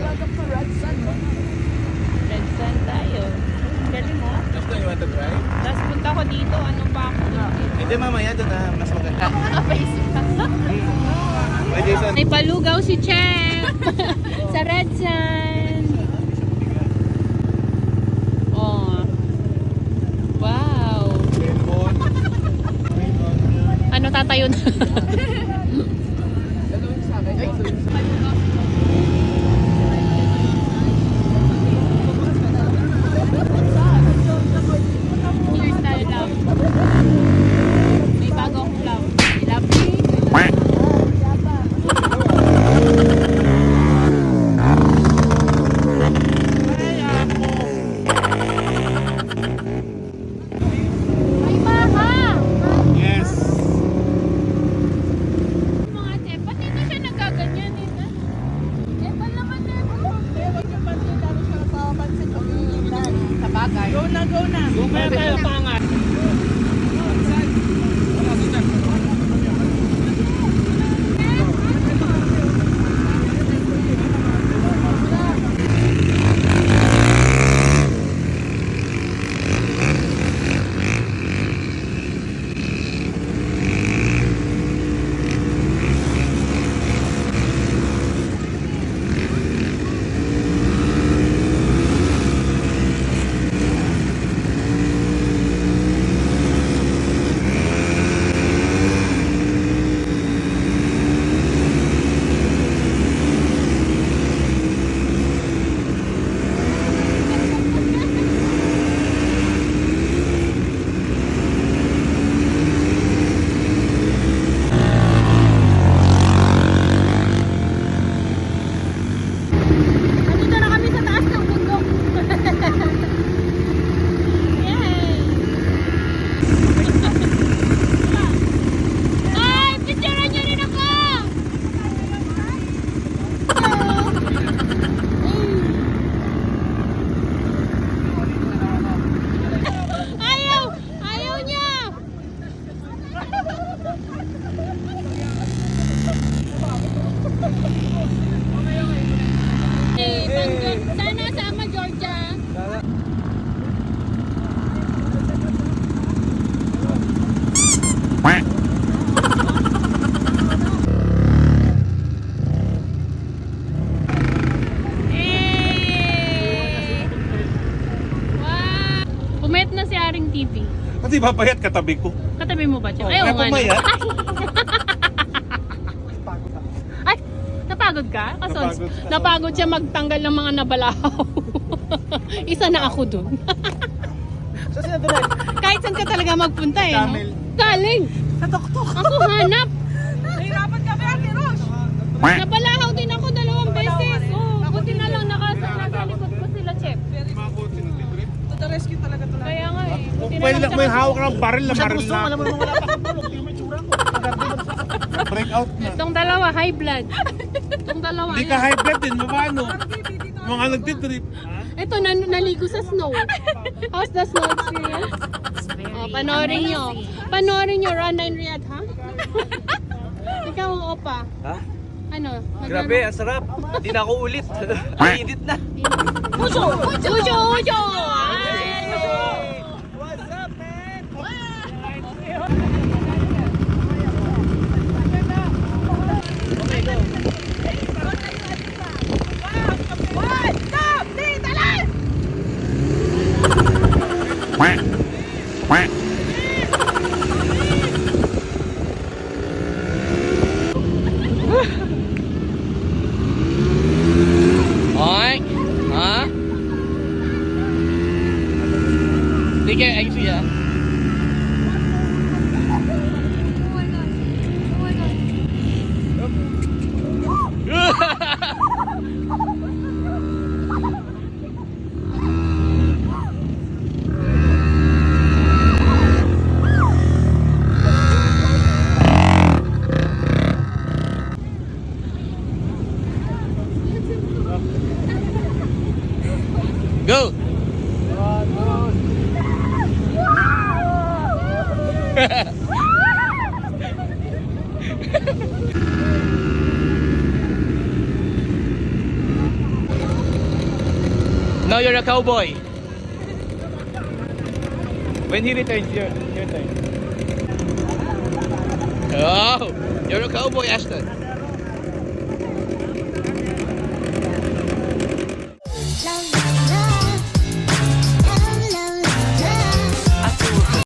Red Sun tayo. Galing mo. Let's go, you want to try? Tapos punta ko dito. Ano pa ako? Hindi mamaya doon na mas maganda. Naka-face mask. May Jason. May palugaw si Chef sa Red Sun. Oh. Wow. Ano tatayo na? Cheers tayo, love. May bago akong love. Love me. May baha! Yes. Mga chef, ba't hindi siya nagaganyan eh? Epal naman eh. Sa bagay. Go na, go na. Kaya tayo pangat. Nandito na kami sa taas ng bundok. Yay! Ay, picturean niyo rin ako! Ayaw! Ayaw niya! Sana sama Georgia. Eh! Wow! Pumayat na si Aring TV. Pati papayat katabi ko. Katabi mo ba siya? Ay, Kaya oo nga. no. pumayat. Ay, napagod ka? Kasons, Napagod ka. napagod siya magtanggal ng mga nabalahaw. Isa na ako dun. So sino doon? Kahit saan ka talaga magpunta eh, no? Camel. Galing! Sa tuktok. Ako hanap! Nahirapan kami, Ate Rosh. Nabalahaw din ako 2 beses. Oh, buti na lang nasa likod ko sila, Chef. To the rescue talaga to. Kaya nga eh. Buti na May, lang may tsaka- hawak ng baril na baril na. Alam mo naman wala pa akong bulok. Yung may tsura ko. Break out na. Itong dalawa, high blood. Itong dalawa. Hindi ka high blood din, paano? Mga nagtitrip. Ito, naligo sa snow. How's the snow experience? Oh, panoorin nyo. Panoorin nyo, Run 9 Riyadh, ha? Ikaw, Opa. Ha? Ano? Grabe, ang sarap. Hindi na ako ulit. Ay, edit na. Ujo! Ujo! Ujo! What's up, man? Ôi, hả? Đi cái anh gì vậy? Go! Now you're a cowboy. When he returns, your turn. Oh, you're a cowboy, Ashton.